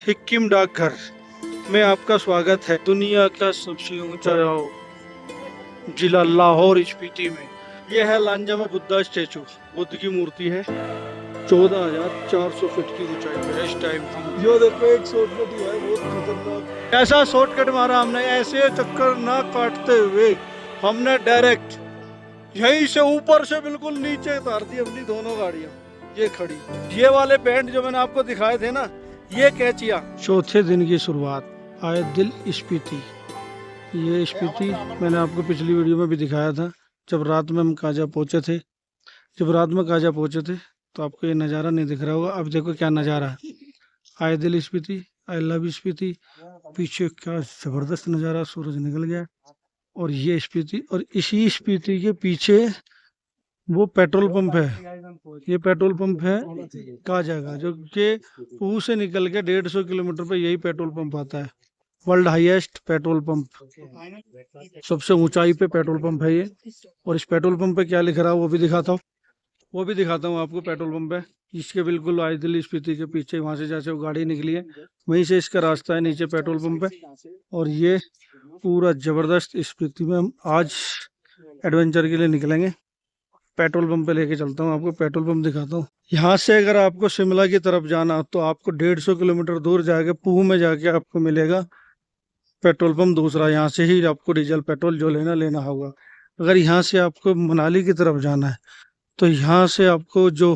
सिक्किम डाकघर में आपका स्वागत है। दुनिया का सबसे ऊंचा जिला लाहौर स्पीति में यह है लांजा में बुद्धा स्टेचू। बुद्ध की मूर्ति है। 14,400 फीट की ऊंचाई पे इस टाइम हम जो देखो एक शॉर्टकट ही है, बहुत खतरनाक। ऐसा शॉर्टकट मारा हमने, ऐसे चक्कर ना काटते हुए हमने डायरेक्ट यहीं से ऊपर से बिल्कुल नीचे उतार दी अपनी दोनों गाड़ियां। ये खड़ी, ये वाले बैंड जो मैंने आपको दिखाए थे ना, ये कैचिया। चौथे दिन की शुरुआत आए दिल स्पीति। ये स्पीति मैंने आपको पिछली वीडियो में भी दिखाया था, जब रात में हम काजा पहुंचे थे। तो आपको ये नज़ारा नहीं दिख रहा होगा। अब देखो क्या नज़ारा है। आए दिल स्पीति, आई लव स्पीति। पीछे क्या जबरदस्त नज़ारा, सूरज निकल गया और ये स्पीति, और इसी स्पीति के पीछे वो पेट्रोल पंप है। ये पेट्रोल पंप है काजा का, जो कि पूह से निकल के 150 किलोमीटर पे यही पेट्रोल पंप आता है। वर्ल्ड हाईएस्ट पेट्रोल पंप, सबसे ऊंचाई पे पेट्रोल पंप है ये। और इस पेट्रोल पंप पे क्या लिख रहा है वो भी दिखाता हूँ आपको। पेट्रोल पंप है इसके बिल्कुल आई दिल स्पीति के पीछे, वहां से जैसे वो गाड़ी निकली है वहीं से इसका रास्ता है, नीचे पेट्रोल पंप है। और ये पूरा जबरदस्त स्पीति में हम आज एडवेंचर के लिए निकलेंगे। पेट्रोल पंप पे लेके चलता हूँ आपको, पेट्रोल पंप दिखाता हूँ। यहाँ से अगर आपको शिमला की तरफ जाना तो आपको 150 किलोमीटर दूर जाके पूह में जाके आपको मिलेगा पेट्रोल पंप दूसरा। यहाँ से ही आपको डीजल पेट्रोल जो लेना होगा। अगर यहाँ से आपको मनाली की तरफ जाना है तो यहाँ से आपको जो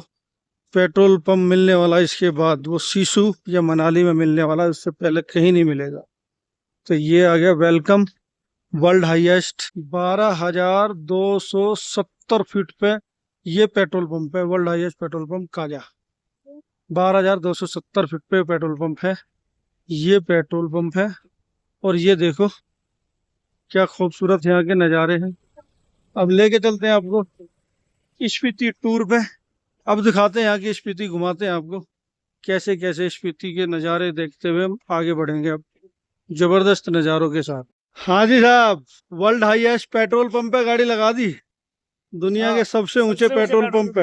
पेट्रोल पंप मिलने वाला है इसके बाद वो सीसू या मनाली में मिलने वाला है, उससे पहले कहीं नहीं मिलेगा। तो ये आ गया वेलकम वर्ल्ड हाईएस्ट 12,270 फीट पे ये पेट्रोल पंप है। World highest petrol pump Kaza 12,270 feet पे पेट्रोल पंप है। ये पेट्रोल पंप है और ये देखो क्या खूबसूरत यहाँ के नज़ारे हैं। अब लेके चलते हैं आपको स्पीति टूर पे। अब दिखाते हैं यहाँ की स्पीति, घुमाते हैं आपको कैसे कैसे स्पीति के नज़ारे देखते हुए हम आगे बढ़ेंगे अब जबरदस्त नज़ारों के साथ। हाँ जी साहब, वर्ल्ड हाईएस्ट पेट्रोल पंप पे गाड़ी लगा दी। दुनिया के सबसे ऊंचे पेट्रोल पंप पे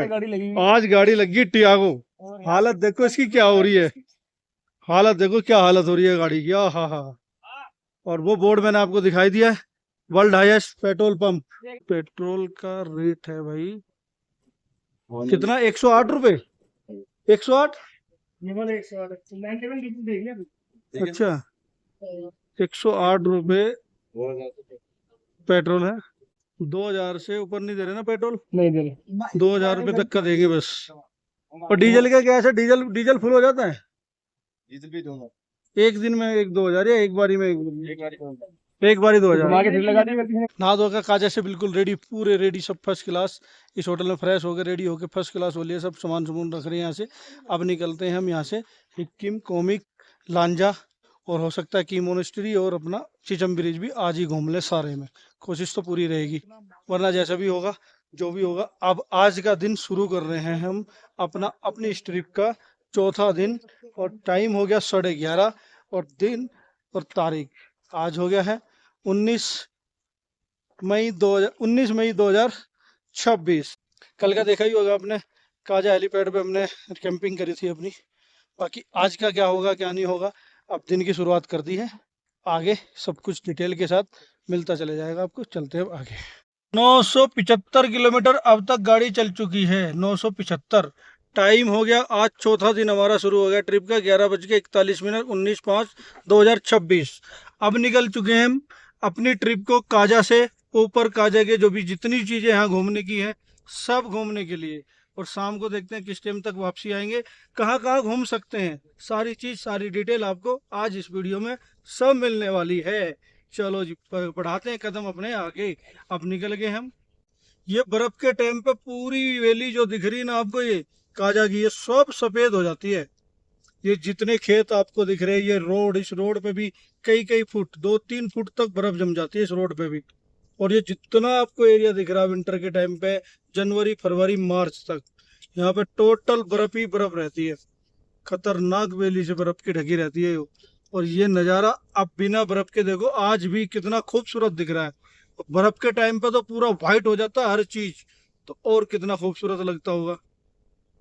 आज गाड़ी लगी टियागो। हालत देखो इसकी क्या हो रही है, हालत देखो क्या हालत हो रही है गाड़ी की। हाँ। और वो बोर्ड मैंने आपको दिखाई दिया है, world highest petrol pump. Petrol का रेट है भाई कितना, 108 रुपए। 108, अच्छा 108 रुपए पेट्रोल है। 2,000 से ऊपर नहीं दे रहे ना पेट्रोल, नहीं दे रहे। 2,000 रुपए तक का देंगे बस। और डीजल का क्या है, डीजल फुल हो जाता है एक दिन में 1-2 हज़ार, या एक बारी में एक बारी 2,000 नहा धोकर काजा से बिल्कुल रेडी, पूरे रेडी, सब फर्स्ट क्लास। इस होटल में फ्रेश होकर रेडी होकर फर्स्ट क्लास हो लिया, सब सामान रख रहे हैं यहाँ से। अब निकलते हैं हम यहाँ से सिक्किम, कोमिक, लांजा और हो सकता है की मोनेस्ट्री और अपना चिचम ब्रिज भी आज ही घूम ले। सारे में कोशिश तो पूरी रहेगी, वरना जैसा भी होगा जो भी होगा। अब आज का दिन शुरू कर रहे हैं हम अपनी इस ट्रिप का चौथा दिन, और टाइम हो गया 11:30 और दिन और तारीख आज हो गया है 19 मई 2026। कल का देखा ही होगा आपने, काजा हेलीपैड पे हमने कैंपिंग करी थी अपनी। बाकी आज का क्या होगा क्या नहीं होगा, अब दिन की शुरुआत कर दी है, आगे सब कुछ डिटेल के साथ मिलता चले जाएगा आपको। चलते हैं आगे। 975 किलोमीटर अब तक गाड़ी चल चुकी है, 975। टाइम हो गया, आज चौथा दिन हमारा शुरू हो गया ट्रिप का, 11:41, 19/5/2026। अब निकल चुके हैं हम अपनी ट्रिप को काजा से ऊपर, काजा के जो भी जितनी चीज़ें यहाँ घूमने की है सब घूमने के लिए। और शाम को देखते हैं किस टाइम तक वापसी आएंगे, कहाँ कहाँ घूम सकते हैं, सारी चीज़ सारी डिटेल आपको आज इस वीडियो में सब मिलने वाली है। चलो जी बढ़ाते हैं कदम अपने आगे। अब निकल गए हम। ये बर्फ के टाइम पे पूरी वैली जो दिख रही है ना आपको, ये काजा की, ये सब सफेद हो जाती है। ये जितने खेत आपको दिख रहे हैं, ये रोड, इस रोड पे भी कई फुट, 2-3 फुट तक बर्फ जम जाती है इस रोड पे भी। और ये जितना आपको एरिया दिख रहा है विंटर के टाइम पे, जनवरी फरवरी मार्च तक यहाँ पे टोटल बर्फ ही बर्फ रहती है। खतरनाक वैली से बर्फ की ढकी रहती है। और ये नज़ारा अब बिना बर्फ के देखो आज भी कितना खूबसूरत दिख रहा है। बर्फ के टाइम पे तो पूरा व्हाइट हो जाता है हर चीज, तो और कितना खूबसूरत लगता होगा।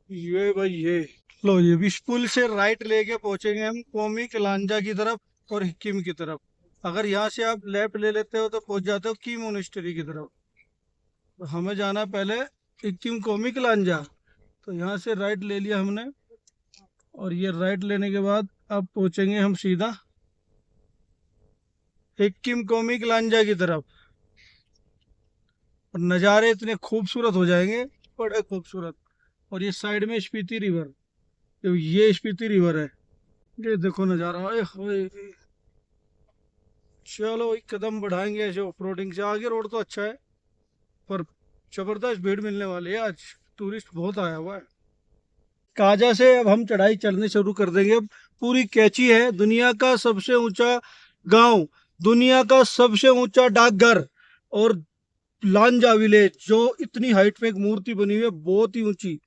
ये भाई ये लो ये इस पुल से राइट लेके पहुंचेंगे हम कोमिक लांजा की तरफ और हिक्किम की तरफ। अगर यहाँ से आप लेफ्ट ले लेते हो तो पहुंच जाते हो की मोनेस्ट्री की तरफ। तो हमें जाना है पहले हिक्किम कोमिक लांजा। तो यहाँ से राइट ले लिया हमने, और ये राइट लेने के बाद अब पहुंचेंगे हम सीधा हिक्किम कोमिक लांजा की तरफ। और नज़ारे इतने खूबसूरत हो जाएंगे, बड़े खूबसूरत। और ये साइड में स्पीति रिवर, तो ये स्पीति रिवर है। ये देखो नज़ारा, ओए होए। चलो एक कदम बढ़ाएंगे ऐसे ऑफ रोडिंग से। आगे रोड तो अच्छा है, पर जबरदस्त भीड़ मिलने वाली है आज, टूरिस्ट बहुत आया हुआ है। काजा से अब हम चढ़ाई चढ़नी शुरू कर देंगे। अब पूरी कैची है, दुनिया का सबसे ऊंचा गांव, दुनिया का सबसे ऊंचा डाकघर, और लांजा विलेज जो इतनी हाइट पे एक मूर्ति बनी हुई है बहुत ही ऊंची।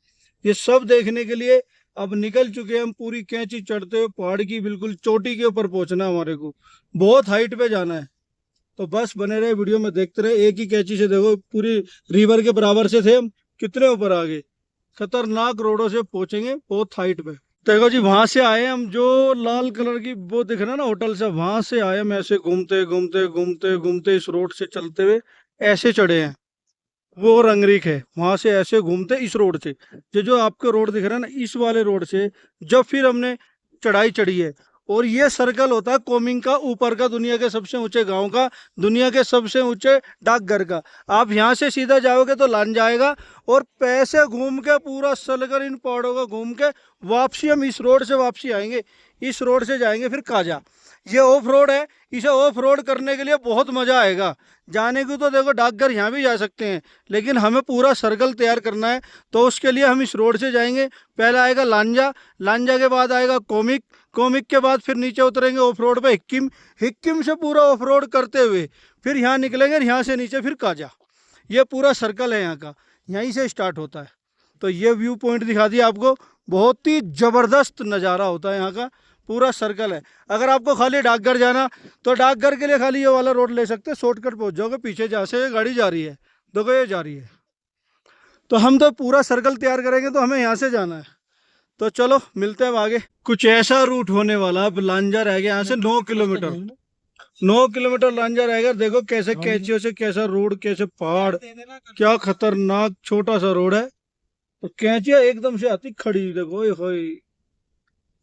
ये सब देखने के लिए अब निकल चुके हैं हम। पूरी कैंची चढ़ते हुए पहाड़ की बिल्कुल चोटी के ऊपर पहुंचना है हमारे को, बहुत हाइट पे जाना है। तो बस बने रहे वीडियो में, देखते रहे। एक ही कैंची से देखो पूरी रिवर के बराबर से थे हम, कितने ऊपर आ गए। खतरनाक रोडों से पहुंचेंगे बहुत हाइट पे। देखो जी वहां से आए हम, जो लाल कलर की वो दिख रहा है ना होटल से, वहां से आए हम ऐसे घूमते घूमते घूमते घूमते इस रोड से चलते हुए ऐसे चढ़े हैं। वो रंगरीक है, वहां से ऐसे घूमते इस रोड से, जो आपके रोड दिख रहा है ना, इस वाले रोड से जब फिर हमने चढ़ाई चढ़ी है। और ये सर्कल होता है कोमिंग का ऊपर का, दुनिया के सबसे ऊंचे गांव का, दुनिया के सबसे ऊंचे डाकघर का। आप यहाँ से सीधा जाओगे तो लान जाएगा, और पैसे घूम के पूरा सलगर इन पहाड़ों का घूम के वापसी हम इस रोड से वापसी आएंगे। इस रोड से जाएंगे फिर काजा। ये ऑफ रोड है, इसे ऑफ रोड करने के लिए बहुत मजा आएगा। जाने की तो देखो डाकघर यहाँ भी जा सकते हैं, लेकिन हमें पूरा सर्कल तैयार करना है, तो उसके लिए हम इस रोड से जाएंगे। पहले आएगा लांजा, लांजा के बाद आएगा कोमिक, कोमिक के बाद फिर नीचे उतरेंगे ऑफ रोड पे हिक्किम, हिक्किम से पूरा ऑफ रोड करते हुए फिर यहाँ निकलेंगे, यहाँ से नीचे फिर काजा। ये पूरा सर्कल है यहाँ का, यहीं से स्टार्ट होता है। तो ये व्यू पॉइंट दिखा दिया आपको, बहुत ही ज़बरदस्त नज़ारा होता है यहाँ का, पूरा सर्कल है। अगर आपको खाली डाकघर जाना तो डाकघर के लिए खाली ये वाला रोड ले सकते हैं, शॉर्टकट पहुंच जाओगे। पीछे जहाँ से गाड़ी जा रही है, देखो ये जा रही है। तो हम तो पूरा सर्कल तैयार करेंगे, तो हमें यहाँ से जाना है। तो चलो मिलते हैं आगे। कुछ ऐसा रूट होने वाला। अब लांजा रह गया यहाँ से 9 किलोमीटर, 9 किलोमीटर लांजा रहेगा। देखो कैसे कैचियों से, कैसा रोड, कैसे पहाड़, क्या खतरनाक छोटा सा रोड है। तो कैचिया एकदम से आती खड़ी, देखो होए।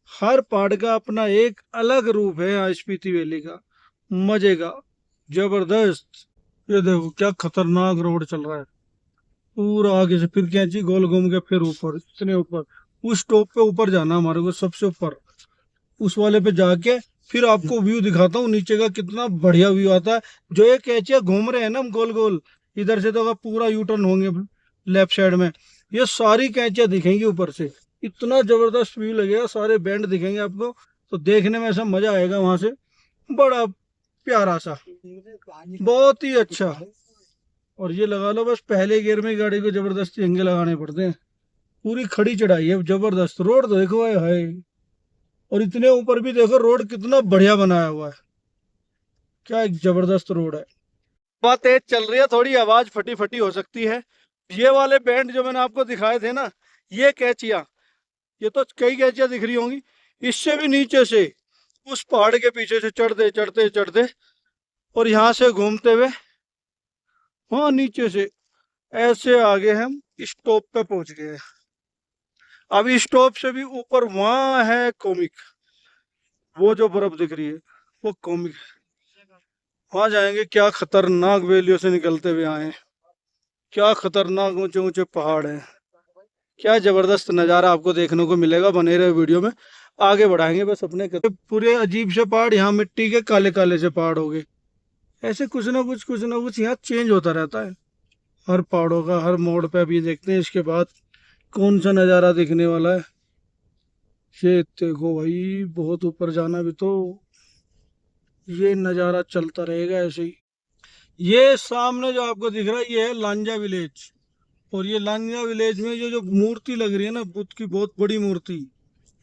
हर पहाड़ का अपना एक अलग रूप है यहाँ स्पीति वैली का, मजे का, जबरदस्त। ये देखो क्या खतरनाक रोड चल रहा है, पूरा आगे से फिर कैंची गोल घूम के फिर ऊपर, इतने ऊपर। उस टॉप पे ऊपर जाना हमारे को, सबसे ऊपर उस वाले पे जाके फिर आपको व्यू दिखाता हूँ नीचे का, कितना बढ़िया व्यू आता है। जो ये कैंचिया घूम रहे हैं ना हम गोल गोल, इधर से तो पूरा यू टर्न होंगे लेफ्ट साइड में, ये सारी कैंचिया दिखेंगी ऊपर से। इतना जबरदस्त व्यू लगेगा, सारे बैंड दिखेंगे आपको, तो देखने में ऐसा मजा आएगा वहां से, बड़ा प्यारा सा, बहुत ही अच्छा। और ये लगा लो बस पहले गियर में गाड़ी को जबरदस्ती अंगे लगाने पड़ते हैं। पूरी खड़ी चढ़ाई है, जबरदस्त रोड तो देखो है। और इतने ऊपर भी देखो रोड कितना बढ़िया बनाया हुआ है, क्या एक जबरदस्त रोड है। बात तेज चल रही है, थोड़ी आवाज फटी फटी हो सकती है। ये वाले बैंड जो मैंने आपको दिखाए थे ना, ये कैचिया, ये तो कई कैचियां दिख रही होंगी। इससे भी नीचे से उस पहाड़ के पीछे से चढ़ते चढ़ते चढ़ते और यहाँ से घूमते हुए वहां नीचे से ऐसे आगे हम स्टॉप पे पहुंच गए। अब स्टॉप से भी ऊपर वहां है कोमिक, वो जो बर्फ दिख रही है वो कोमिक, वहां जाएंगे। क्या खतरनाक वैलियों से निकलते हुए आए, क्या खतरनाक ऊंचे ऊंचे पहाड़ हैं, क्या जबरदस्त नज़ारा आपको देखने को मिलेगा। बने रहे वीडियो में, आगे बढ़ाएंगे बस अपने पूरे अजीब से पहाड़, यहाँ मिट्टी के काले काले से पहाड़ हो गए। ऐसे कुछ ना कुछ यहाँ चेंज होता रहता है हर पहाड़ों का, हर मोड़ पे। अभी देखते हैं इसके बाद कौन सा नज़ारा दिखने वाला है। ये देखो भाई, बहुत ऊपर जाना भी तो ये नज़ारा चलता रहेगा ऐसे ही। ये सामने जो आपको दिख रहा है ये है लांजा विलेज। और ये लांजा विलेज में जो जो मूर्ति लग रही है ना, बुद्ध की बहुत बड़ी मूर्ति,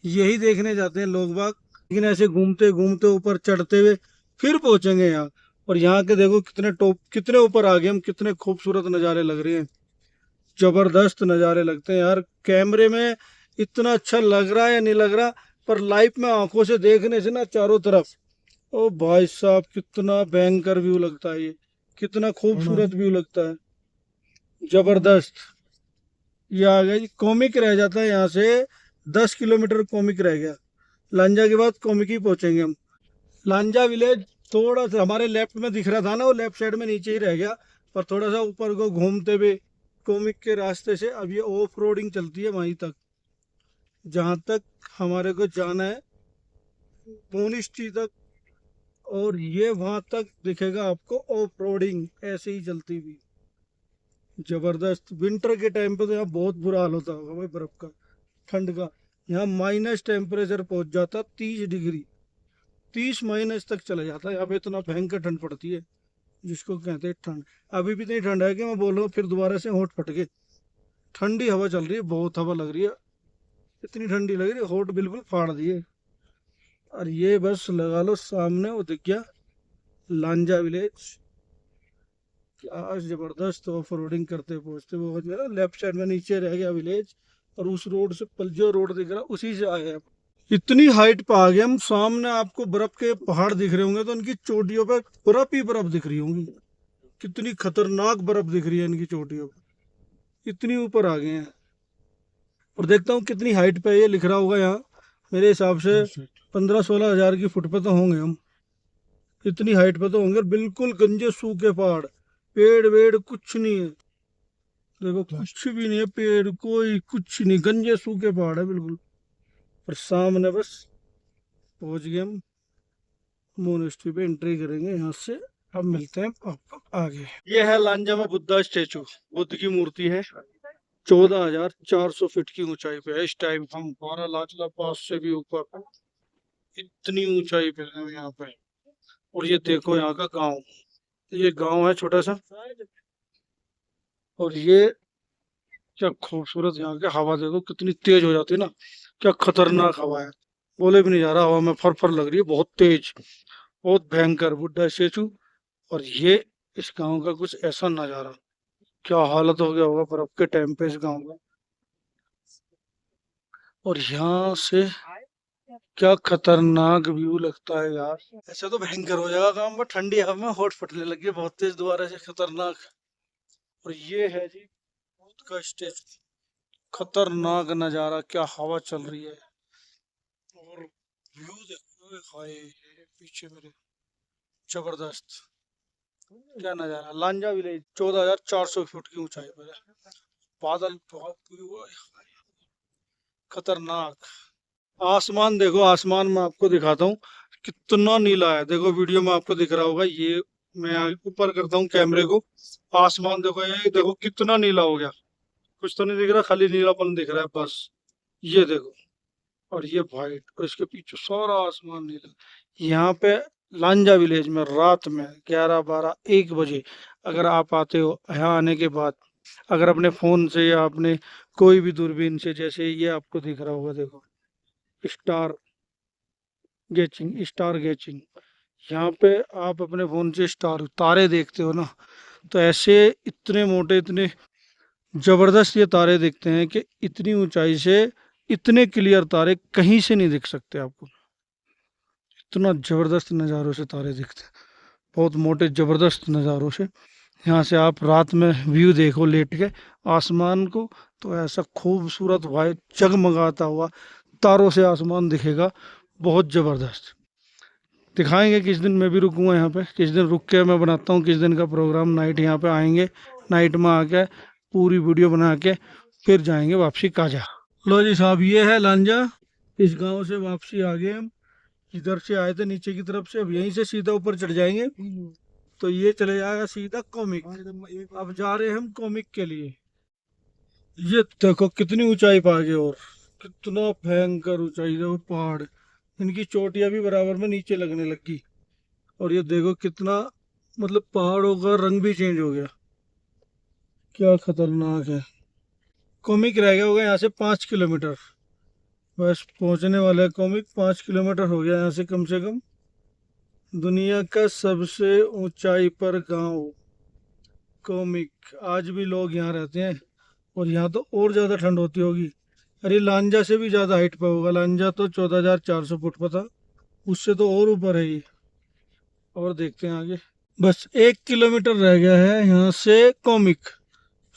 यही देखने जाते हैं लोग बाग। लेकिन ऐसे घूमते घूमते ऊपर चढ़ते हुए फिर पहुंचेंगे यहाँ। और यहाँ के देखो कितने टॉप, कितने ऊपर आ गए हम, कितने खूबसूरत नज़ारे लग रहे हैं, जबरदस्त नज़ारे लगते हैं यार। कैमरे में इतना अच्छा लग रहा है या नहीं लग रहा, पर लाइव में आंखों से देखने से ना चारों तरफ, ओ भाई साहब कितना भयंकर व्यू लगता है ये, कितना खूबसूरत व्यू लगता है, जबरदस्त। ये आ गया जी कॉमिक, रह जाता है यहाँ से 10 किलोमीटर कॉमिक रह गया। लांजा के बाद कॉमिक ही पहुंचेंगे हम। लांजा विलेज थोड़ा सा हमारे लेफ्ट में दिख रहा था ना, वो लेफ्ट साइड में नीचे ही रह गया, पर थोड़ा सा ऊपर को घूमते हुए कॉमिक के रास्ते से अब ये ऑफ रोडिंग चलती है वहीं तक, जहाँ तक हमारे को जाना है, मोनिस्ट्री तक। और ये वहां तक दिखेगा आपको ऑफ रोडिंग ऐसे ही चलती हुई, जबरदस्त। विंटर के टाइम पे तो यहाँ बहुत बुरा हाल होता होगा भाई, बर्फ का, ठंड का। यहाँ माइनस टेम्परेचर पहुंच जाता 30 डिग्री, 30 माइनस तक चला जाता है यहाँ पे, इतना भयंकर ठंड पड़ती है जिसको कहते हैं ठंड। अभी भी इतनी ठंड है कि मैं बोल रहा हूँ फिर दोबारा से होंठ फट गए। ठंडी हवा चल रही है, बहुत हवा लग रही है, इतनी ठंडी लग रही है, होंठ बिल्कुल फाड़ दिए। और ये बस लगा लो सामने वो दिख गया लांजा विलेज। क्या जबरदस्त ऑफ रोडिंग करते पहुंचते वो मेरा लेफ्ट साइड में नीचे रह गया विलेज, और उस रोड से जो रोड दिख रहा उसी से आए हम। इतनी हाइट पे आ गए हम, सामने आपको बर्फ के पहाड़ दिख रहे होंगे, तो उनकी चोटियों पे बर्फ ही बर्फ दिख रही होंगी। कितनी खतरनाक बर्फ दिख रही है इनकी चोटियों पे, इतनी ऊपर आ गए हैं। और देखता हूँ कितनी हाइट पे ये लिख रहा होगा यहाँ, मेरे हिसाब से 15-16 हज़ार की फुट पे तो होंगे हम, इतनी हाइट पे तो होंगे। बिल्कुल गंजे सूखे पहाड़, पेड़ वेड़ कुछ नहीं है, देखो कुछ भी नहीं है, पेड़ कोई कुछ नहीं, गंजे सूखे पहाड़ है बिल्कुल। और सामने बस पहुंच गए हम, मोनेस्ट्री पे एंट्री करेंगे यहाँ से। अब मिलते हैं आपको आगे। ये है लांजा में बुद्धा स्टेचू, बुद्ध की मूर्ति है, 14,400 फीट की ऊंचाई पे है इस टाइम। हम बारालाचा पास से भी ऊपर, इतनी ऊंचाई पे है यहाँ पे। और ये देखो यहाँ का गांव, ये गांव है छोटा सा, और ये क्या खूबसूरत यहाँ की हवा देखो कितनी तेज हो जाती है ना, क्या खतरनाक हवा है, बोले भी नहीं जा रहा, हवा में फर फर लग रही है, बहुत तेज, बहुत भयंकर बुद्धा स्टेचू। और ये इस गांव का कुछ ऐसा नजारा, क्या हालत हो गया होगा बर्फ के टाइम पे इस गांव का। और यहाँ से क्या खतरनाक व्यू लगता है यार, ऐसे तो भयंकर हो जाएगा काम, बट ठंडी हवा में होठ फटने लगी है बहुत तेज दोबारा से, खतरनाक। और ये है जी बुद्ध का स्टेज, खतरनाक नजारा, क्या हवा चल रही है। और व्यू देखो हाय, पीछे मेरे जबरदस्त, क्या नजारा। लांजा विलेज 14,400 फीट की ऊंचाई पर है, बादल बहुत खतरनाक। आसमान देखो, आसमान में आपको दिखाता हूँ कितना नीला है, देखो वीडियो में आपको दिख रहा होगा, ये मैं ऊपर करता हूँ कैमरे को, आसमान देखो, ये देखो कितना नीला हो गया, कुछ तो नहीं दिख रहा, खाली नीलापन दिख रहा है बस, ये देखो। और ये वाइट, और इसके पीछे सारा आसमान नीला। यहाँ पे लांजा विलेज में रात में 11, 12, 1 बजे अगर आप आते हो, यहाँ आने के बाद अगर अपने फोन से या अपने कोई भी दूरबीन से, जैसे ये आपको दिख रहा होगा देखो, स्टार गेचिंग, स्टार गेचिंग, यहाँ पे आप अपने फोन से स्टार तारे देखते हो ना, तो ऐसे इतने मोटे, इतने जबरदस्त ये तारे दिखते हैं कि इतनी ऊंचाई से इतने क्लियर तारे कहीं से नहीं दिख सकते आपको, इतना जबरदस्त नज़ारों से तारे दिखते हैं, बहुत मोटे जबरदस्त नज़ारों से। यहाँ से आप रात में व्यू देखो लेट के आसमान को, तो ऐसा खूबसूरत वाइट जगमगाता हुआ तारों से आसमान दिखेगा, बहुत जबरदस्त। दिखाएंगे किस दिन मैं भी रुकूंगा यहाँ पे, किस दिन रुक के मैं बनाता हूँ किस दिन का प्रोग्राम, नाइट यहाँ पे आएंगे, नाइट में आके पूरी वीडियो बना के फिर जाएंगे वापसी काजा। लो जी साहब, ये है लांजा, इस गांव से वापसी आ गए हम, इधर से आए थे नीचे की तरफ से, अब यहीं से सीधा ऊपर चढ़ जाएंगे, तो ये चले जाएगा सीधा कॉमिक। अब जा रहे हैं हम कॉमिक के लिए। ये देखो कितनी ऊंचाई पा गए, और कितना भयंकर ऊंचाई, देखो पहाड़, इनकी चोटियां भी बराबर में नीचे लगने लगी। और ये देखो कितना, मतलब पहाड़ों का रंग भी चेंज हो गया, क्या खतरनाक है। कॉमिक रह गया होगा यहाँ से 5 किलोमीटर, बस पहुंचने वाला है कॉमिक, 5 किलोमीटर हो गया यहाँ से कम से कम। दुनिया का सबसे ऊंचाई पर गांव कॉमिक, आज भी लोग यहाँ रहते हैं, और यहाँ तो और ज़्यादा ठंड होती होगी, अरे लांजा से भी ज्यादा हाइट पे होगा। लांजा तो 14,400 फुट पर था, उससे तो और ऊपर है ये। और देखते हैं आगे। बस 1 किलोमीटर रह गया है यहाँ से कॉमिक।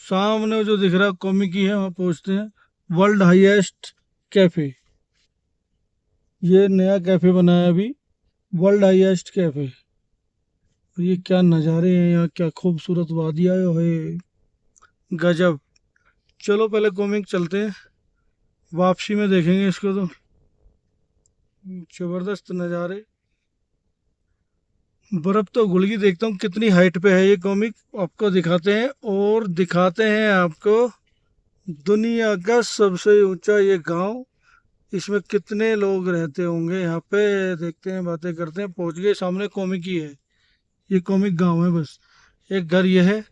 सामने जो दिख रहा है कॉमिक ही है, वहाँ पहुँचते हैं। वर्ल्ड हाईएस्ट कैफे, ये नया कैफे बना है अभी, वर्ल्ड हाईएस्ट कैफे। और ये क्या नज़ारे हैं यहाँ, क्या खूबसूरत वादियाँ है, गजब। चलो पहले कॉमिक चलते हैं, वापसी में देखेंगे इसको। तो जबरदस्त नज़ारे, बर्फ तो घुल गई। देखता हूँ कितनी हाइट पे है ये कॉमिक, आपको दिखाते हैं। और दिखाते हैं आपको दुनिया का सबसे ऊंचा ये गांव, इसमें कितने लोग रहते होंगे यहाँ पे। देखते हैं, बातें करते हैं। पहुंच गए, सामने कॉमिक ही है, ये कॉमिक गांव है बस। एक घर ये है,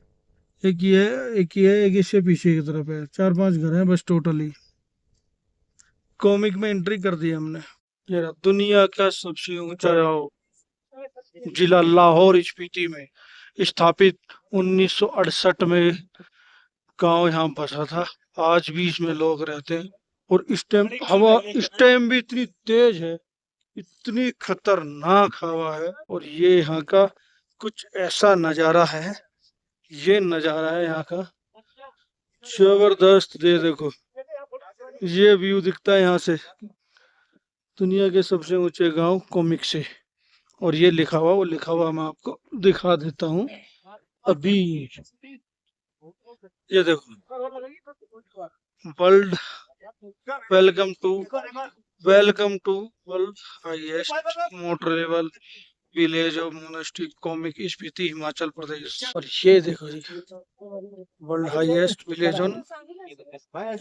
एक ये है, एक ये है, एक इससे पीछे की तरफ है। 4-5 घर हैं बस टोटली। कॉमिक में एंट्री कर दी हमने। ये रहा दुनिया का सबसे ऊंचा जिला लाहौर स्पीति में स्थापित 1968 में गांव यहाँ बसा था। आज भी इसमें लोग रहते हैं। और इस टाइम हवा, इस टाइम भी इतनी तेज है, इतनी खतरनाक हवा है। और ये यहाँ का कुछ ऐसा नज़ारा है, ये नज़ारा है यहाँ का जबरदस्त। ये देखो, ये व्यू दिखता है यहाँ से दुनिया के सबसे ऊंचे गांव कॉमिक से। और ये लिखा हुआ, वो लिखा हुआ मैं आपको दिखा देता हूँ अभी। ये देखो, world welcome to welcome to world highest motorable village of monastic Komic Spiti Himachal Pradesh. और ये देखो जी, world highest village on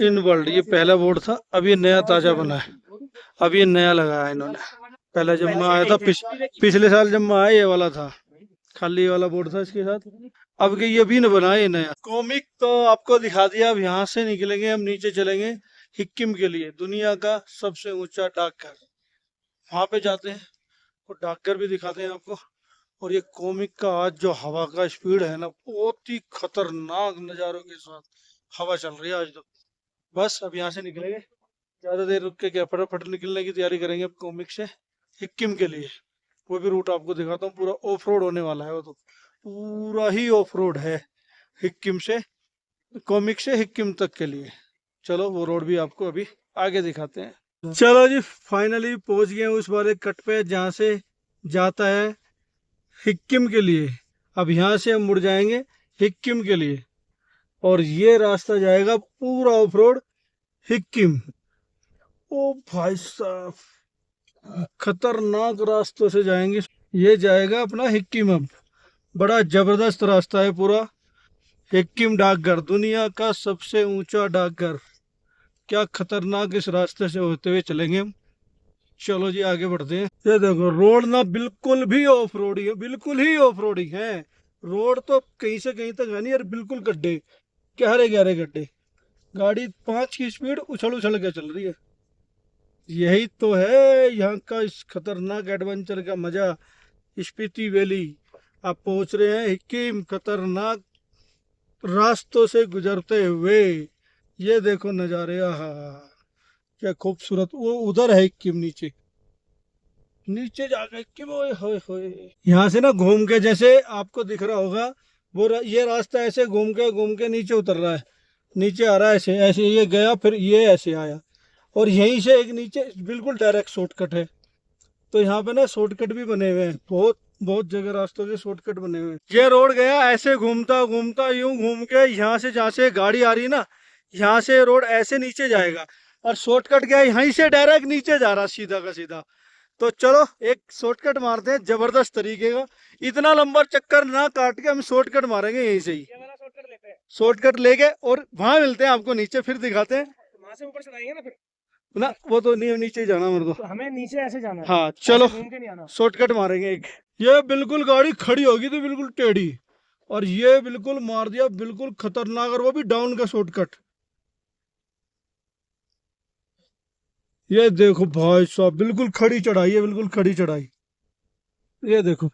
in world, ये पहला बोर्ड था, अब ये नया ताजा बना है, अब ये नया लगाया है इन्होंने। पहले जब मैं आया था पिछले साल जब मैं आया, ये वाला था, खाली वाला बोर्ड था इसके साथ। अब के ये भी न बनाए नया। कॉमिक तो आपको दिखा दिया, अब यहाँ से निकलेंगे, हम नीचे चलेंगे सिक्किम के लिए, दुनिया का सबसे ऊंचा डाकघर, वहां पे जाते हैं और डाकघर भी दिखाते हैं आपको। और ये कॉमिक का आज जो हवा का स्पीड है ना, बहुत ही खतरनाक नज़ारों के साथ हवा चल रही है आज तो। बस अब यहाँ से निकलेंगे, ज्यादा देर रुक के क्या, फटाफट निकलने की तैयारी करेंगे अब कॉमिक से सिक्किम के लिए। वो भी रूट आपको दिखाता हूँ, पूरा ऑफ रोड होने वाला है वो तो, पूरा ही ऑफ रोड है सिक्किम से, कॉमिक से सिक्किम तक के लिए। चलो वो रोड भी आपको अभी आगे दिखाते हैं। चलो जी, फाइनली पहुंच गए उस वाले कट पे जहाँ से जाता है सिक्किम के लिए। अब यहाँ से हम मुड़ जाएंगे सिक्किम के लिए, और ये रास्ता जाएगा पूरा ऑफ रोड सिक्किम। ओ भाई साहब, खतरनाक रास्तों से जाएंगे। ये जाएगा अपना सिक्किम। अब बड़ा जबरदस्त रास्ता है पूरा। सिक्किम डाकघर, दुनिया का सबसे ऊंचा डाकघर, क्या खतरनाक इस रास्ते से होते हुए चलेंगे हम। चलो जी आगे बढ़ते हैं। ये देखो रोड ना बिल्कुल भी ऑफ रोडिंग है, बिल्कुल ही ऑफ रोडिंग है। रोड तो कहीं से कहीं तक है नहीं यार, बिल्कुल गड्ढे, गहरे गहरे गड्ढे। गाड़ी 5 की स्पीड उछल उछल के चल रही है। यही तो है यहाँ का इस खतरनाक एडवेंचर का मजा। स्पीति वैली, आप पहुंच रहे हैं सिक्किम, खतरनाक रास्तों से गुजरते हुए। ये देखो नज़ारे, आहा क्या खूबसूरत। वो उधर है सिक्किम, नीचे नीचे जाके सिक्किम, ओए होए होए। यहाँ से ना घूम के, जैसे आपको दिख रहा होगा वो ये रास्ता ऐसे घूम के नीचे उतर रहा है, नीचे आ रहा है ऐसे ऐसे, ये गया फिर ये ऐसे आया, और यहीं से एक नीचे बिल्कुल डायरेक्ट शॉर्टकट है। तो यहाँ पे ना शॉर्टकट भी बने हुए हैं, बहुत बहुत जगह रास्तों के शॉर्टकट बने हुए हैं। ये रोड गया ऐसे घूमता घूमता, यूं घूम के यहाँ से, जहाँ से गाड़ी आ रही है ना, यहाँ से रोड ऐसे नीचे जाएगा, और शॉर्टकट गया यहीं से डायरेक्ट नीचे जा रहा सीधा का सीधा। तो चलो एक शॉर्टकट मारते हैं जबरदस्त तरीके का। इतना लंबा चक्कर ना काट के हम शॉर्टकट मारेंगे यहीं से ही, शॉर्टकट लेके, और वहां मिलते हैं आपको नीचे, फिर दिखाते हैं। वहां से ऊपर चलाएंगे ना फिर ना, वो तो नहीं, नीचे ही जाना मेरे को, तो हमें नीचे ऐसे जाना है। हाँ चलो शॉर्टकट मारेंगे एक। ये बिल्कुल गाड़ी खड़ी होगी तो बिल्कुल टेढ़ी, और ये बिल्कुल मार दिया बिल्कुल खतरनाक, और वो भी डाउन का शॉर्टकट। ये देखो भाई साहब, बिल्कुल खड़ी चढ़ाई है, बिल्कुल खड़ी चढ़ाई। ये देखो,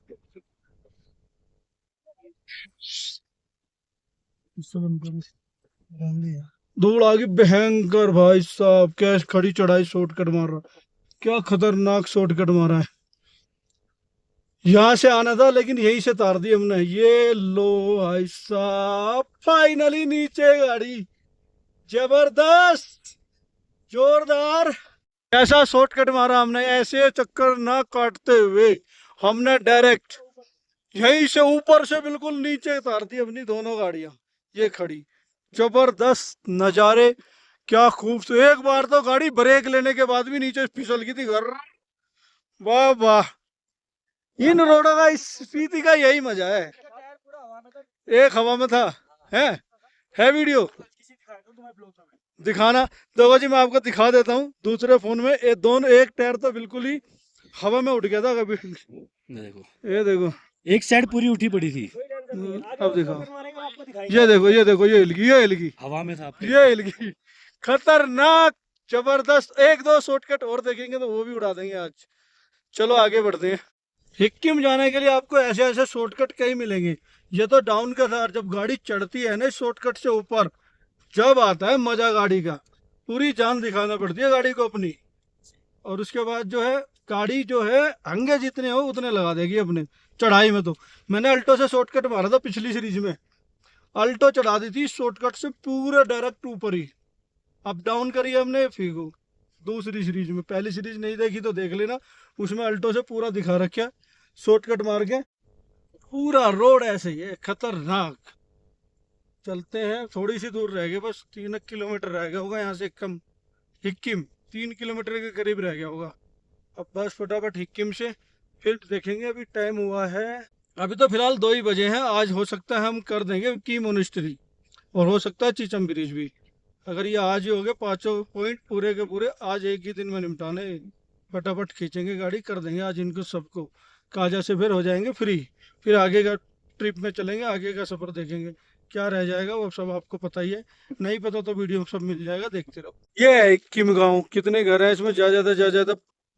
धूल आ गई भयंकर भाई साहब, क्या खड़ी चढ़ाई शॉर्टकट मार रहा, क्या खतरनाक शॉर्टकट मारा है। यहाँ से आना था लेकिन यहीं से तार दी हमने। ये लो भाई साहब, फाइनली नीचे गाड़ी, जबरदस्त, जोरदार। ऐसा शॉर्टकट मारा हमने, ऐसे चक्कर ना काटते हुए हमने डायरेक्ट यहीं से ऊपर से बिल्कुल नीचे उतार दी अपनी दोनों गाड़ियां, ये खड़ी। जबरदस्त नज़ारे, क्या खूबसूरत। एक बार तो गाड़ी ब्रेक लेने के बाद भी नीचे फिसल गई थी घर। वाह वाह, इन रोडों का, इस स्पीति का यही मजा है। एक हवा में था, है वीडियो दिखाना। देखो जी, मैं आपको दिखा देता हूँ दूसरे फोन में। ये दोनों, एक टायर तो बिल्कुल ही हवा में उठ गया था कभी। देखो, ये देखो, एक साइड पूरी उठी पड़ी थी। अब दिखाओ, ये देखो, ये देखो, ये हिल गई, ये हिल गई, हवा में था। ये हिल गई। खतरनाक, जबरदस्त। एक दो शॉर्टकट और देखेंगे तो वो भी उड़ा देंगे आज। चलो आगे बढ़ते हैं। सिक्किम जाने के लिए आपको ऐसे ऐसे शॉर्टकट कहीं मिलेंगे। ये तो डाउन का था, जब गाड़ी चढ़ती है ना शॉर्टकट से ऊपर, जब आता है मजा गाड़ी का। पूरी जान दिखाना पड़ती है गाड़ी को अपनी। और उसके बाद जो है, गाड़ी जो है हंगे जितने हो उतने लगा देगी अपने चढ़ाई में। तो मैंने अल्टो से शॉर्टकट मारा था पिछली सीरीज में, अल्टो चढ़ा दी थी शॉर्टकट से पूरे डायरेक्ट ऊपर ही। अप डाउन करी हमने फीगो दूसरी सीरीज में। पहली सीरीज नहीं देखी तो देख लेना, उसमें अल्टो से पूरा दिखा रखा, शॉर्टकट मार के पूरा रोड ऐसे ही है, खतरनाक। चलते हैं, थोड़ी सी दूर रह गए, बस 3 किलोमीटर रह गया होगा यहाँ से कम। हिक्किम 3 किलोमीटर के करीब रह गया होगा। अब बस फटाफट हिक्किम से फिर देखेंगे। अभी टाइम हुआ है, अभी तो फिलहाल 2 ही बजे हैं। आज हो सकता है हम कर देंगे की मोनेस्ट्री, और हो सकता है चीचम ब्रिज भी। अगर ये आज ही हो गए 5 पॉइंट पूरे के पूरे, आज एक ही दिन में निपटाने। फटाफट खींचेंगे गाड़ी, कर देंगे आज इनको सबको। काजा से फिर हो जाएंगे फ्री, फिर आगे का ट्रिप में चलेंगे, आगे का सफ़र देखेंगे क्या रह जाएगा, वो सब आपको पता ही है। नहीं पता तो वीडियो सब मिल जाएगा, देखते रहो। ये है किम गाँव। कितने घर हैं इसमें? ज्यादा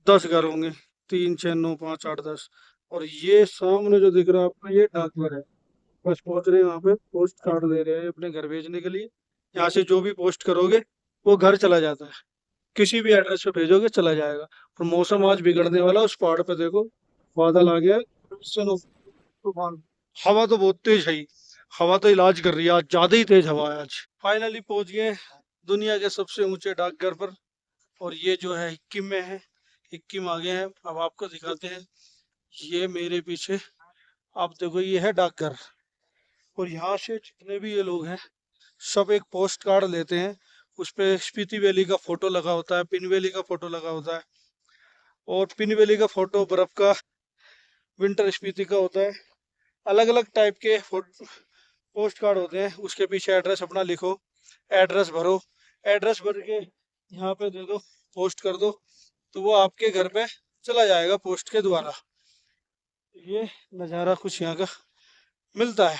10 घर होंगे, 3 6 9 5 8 10। और ये सामने जो दिख रहा है आपको, ये डाकघर है। बस पहुंच रहे हैं वहाँ पे, पोस्ट कार्ड दे रहे हैं अपने घर भेजने के लिए। यहाँ से जो भी पोस्ट करोगे वो घर चला जाता है, किसी भी एड्रेस पे भेजोगे चला जाएगा। और मौसम आज बिगड़ने वाला, उस पहाड़ पे देखो बादल आ गया है, चलो तूफान। हवा तो बहुत तेज है ही, हवा तो इलाज कर रही है, आज ज्यादा ही तेज हवा है आज। फाइनली पहुंच गए दुनिया के सबसे ऊंचे डाकघर पर, और ये जो है हिक्किम में है। हिक्किम आ गए हैं, अब आपको दिखाते हैं। ये मेरे पीछे आप देखो, ये है डाकघर। और यहाँ से जितने भी ये लोग हैं, सब एक पोस्ट कार्ड लेते हैं। उस पे स्पीति वैली का फोटो लगा होता है, पिन वैली का फोटो लगा होता है। और पिन वैली का फोटो बर्फ का, विंटर स्पीति का होता है। अलग अलग टाइप के पोस्ट कार्ड होते हैं। उसके पीछे एड्रेस अपना लिखो, एड्रेस भरो, एड्रेस भर के यहाँ पे दे दो, पोस्ट कर दो, तो वो आपके घर पे चला जाएगा पोस्ट के द्वारा। ये नज़ारा कुछ यहाँ का मिलता है।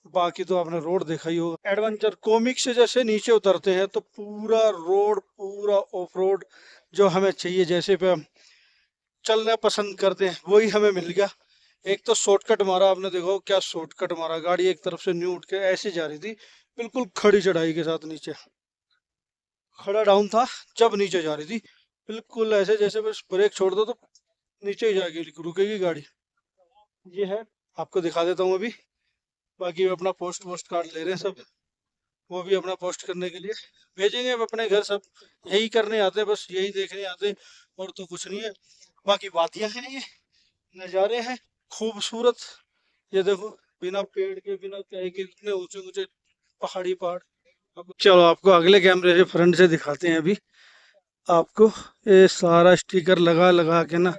बाकी तो आपने रोड देखा ही होगा। एडवेंचर कॉमिक से जैसे नीचे उतरते हैं तो पूरा रोड, पूरा ऑफ रोड जो हमें चाहिए, जैसे पे हम चलना पसंद करते हैं, वही हमें मिल गया। एक तो शॉर्टकट मारा आपने, देखो क्या शॉर्टकट मारा। गाड़ी एक तरफ से न्यू उठ के ऐसे जा रही थी, बिल्कुल खड़ी चढ़ाई के साथ नीचे। खड़ा डाउन था जब नीचे जा रही थी, बिल्कुल ऐसे जैसे बस ब्रेक छोड़ दो तो नीचे ही जाके रुकेगी गाड़ी। ये है, आपको दिखा देता हूँ अभी। बाकी अपना पोस्ट कार्ड ले रहे हैं सब, वो भी अपना पोस्ट करने के लिए भेजेंगे अब अपने घर। सब यही करने आते हैं, बस यही देखने आते हैं, और तो कुछ नहीं है। बाकी वादियाँ हैं, ये नज़ारे हैं खूबसूरत। ये देखो, बिना पेड़ के, बिना क्या के, इतने ऊंचे ऊंचे पहाड़। अब चलो आपको अगले कैमरे से फ्रंट से दिखाते हैं। अभी आपको ये सारा स्टिकर लगा लगा के ना,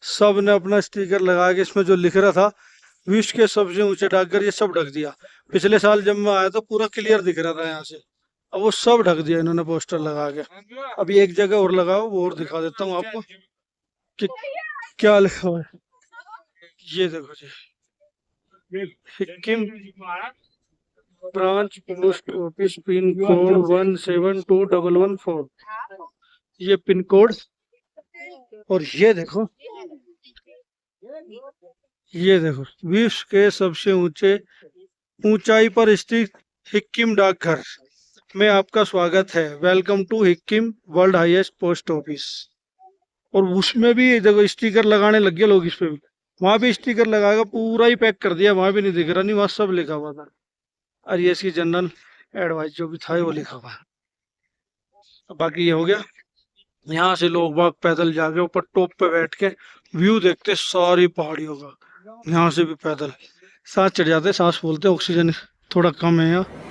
सब ने अपना स्टिकर लगा के, इसमें जो लिख रहा था विश्व के सबसे ऊंचे डाकघर, ये सब ढक दिया। पिछले साल जब मैं आया तो पूरा क्लियर दिख रहा था यहाँ से, अब वो सब ढक दिया इन्होंने पोस्टर लगा के। अभी एक जगह और लगाओ, वो और दिखा देता हूँ आपको कि क्या लिखा हुआ है। ये देखो जी, Sikkim branch post office, pin code 172114, ये पिन कोड। और ये देखो विश्व के सबसे ऊंचाई पर स्थित सिक्किम डाकघर, में आपका स्वागत है, welcome to Hikkim world highest post office. और उसमें भी देखो स्टिकर लगाने लग गए लोग, इस पे भी, वहां भी स्टिकर लगाकर पूरा ही पैक कर दिया, वहां भी नहीं दिख रहा, नहीं वहां सब लिखा हुआ था, और ये इसकी जनरल एडवाइस जो भी था वो लिखा हुआ है। बाकी ये हो गया, यहाँ से लोग बाग पैदल जाके ऊपर टॉप पे बैठ के व्यू देखते सारी पहाड़ियों का, यहाँ से भी पैदल सांस चढ़ जाते, सांस फूलते, ऑक्सीजन थोड़ा कम है यहाँ।